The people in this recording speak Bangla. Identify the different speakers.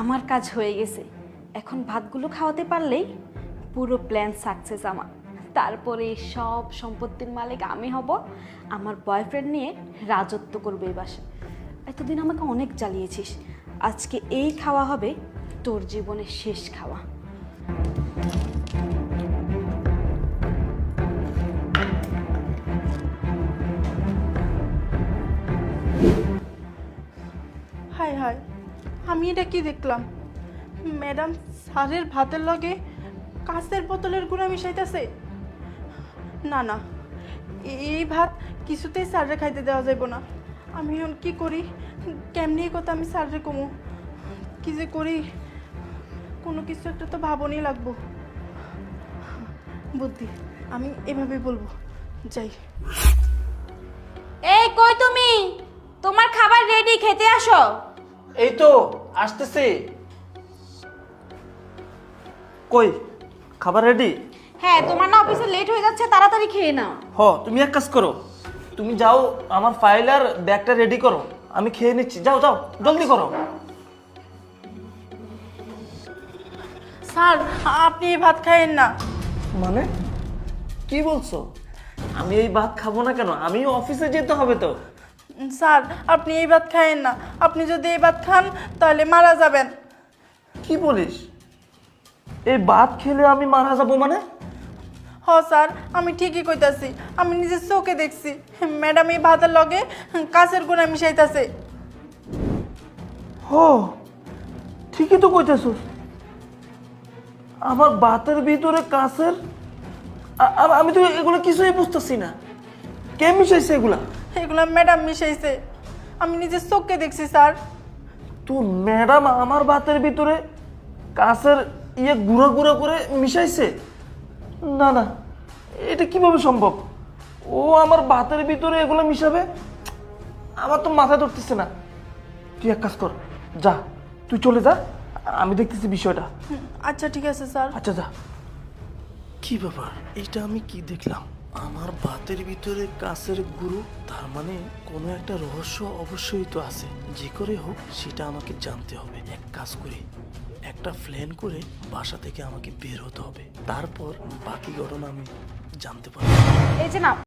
Speaker 1: আমার কাজ হয়ে গেছে। এখন ভাতগুলো খাওয়াতে পারলেই পুরো প্ল্যান সাকসেস আমার। তারপরে সব সম্পত্তির মালিক আমি হব, আমার বয়ফ্রেন্ড নিয়ে রাজত্ব করবে এই বাসায়। এতদিন আমাকে অনেক জ্বালিয়েছিস, আজকে এই খাওয়া হবে তোর জীবনের শেষ খাওয়া।
Speaker 2: হাই হাই, আমি এটা কি দেখলাম? ম্যাডাম স্যারের ভাতের লগে কাঁচের বোতলের গুঁড়া মিশাইতেছে। না না, এই ভাত কিছুতেই স্যাররে খাইতে দেওয়া যাইব না। আমি এখন কি করি, কেমনি এই কথা আমি স্যাররে কমু? কি যে করি, কোনো কিছু একটা তো ভাবনই লাগবো। বুদ্ধি, আমি এভাবে বলবো। যাই।
Speaker 1: এই কই তুমি? তোমার খাবার রেডি, খেতে আসো।
Speaker 3: এই তো আসতেছি। কই খাবার রেডি?
Speaker 1: হ্যাঁ, তোমার না অফিসে লেট হয়ে যাচ্ছে, তাড়াতাড়ি খেয়ে নাও।
Speaker 3: তুমি এক কাজ করো, তুমি যাও আমার ফাইল আর ব্যাগটা রেডি করো, আমি খেয়ে নিচ্ছি। যাও যাও জলদি করো।
Speaker 2: স্যার, আপনি এই ভাত খাইয়েন না।
Speaker 3: মানে কি বলছো? আমি এই ভাত খাবো না কেন? আমি অফিসে যেতে হবে তো।
Speaker 2: স্যার, আপনি এই ভাত খাইয়েন না। আপনি যদি এই ভাত খান তাহলে মারা যাবেন।
Speaker 3: কি বলিস? এই ভাত খেলে আমি মারা যাবো মানে?
Speaker 2: স্যার, আমি ঠিকই কইতাছি। আমি নিজের চোখে দেখছি ম্যাডাম এই ভাতের লগে কাঁচের গুঁড়া মিশাইতাছে।
Speaker 3: ঠিকই তো কইতেছস। আমার ভাতের ভিতরে কাঁচের, আর আমি তো এগুলো কিছুই বুঝতেছি না। কে মিশাইছে এগুলা?
Speaker 2: এগুলা ম্যাডাম মিশাইছে, আমি নিজের চোখে দেখছি স্যার।
Speaker 3: তো ম্যাডাম আমার ভাতের ভিতরে কাঁচের গুঁড়া গুঁড়া করে মিশাইছে? না না, এটা কিভাবে সম্ভব? ও আমার ভাতের ভিতরে এগুলো মিশাবে? আমার তো মাথায় ধরতেছে না। তুই এক কাজ কর, যা তুই চলে যা, আমি দেখতেছি বিষয়টা।
Speaker 2: আচ্ছা ঠিক আছে স্যার।
Speaker 3: আচ্ছা যা। কি ব্যাপার, এটা আমি কি দেখলাম? আমার ভাতের ভিতরে কাঁচের গুঁড়ো, তার মানে কোনো একটা রহস্য অবশ্যই তো আছে। যে করে হোক সেটা আমাকে জানতে হবে। এক কাজ করি, একটা প্ল্যান করে বাসা থেকে আমাকে বের হতে হবে, তারপর বাকি ঘটনা আমি জানতে পারবো।
Speaker 1: এই যে নাও।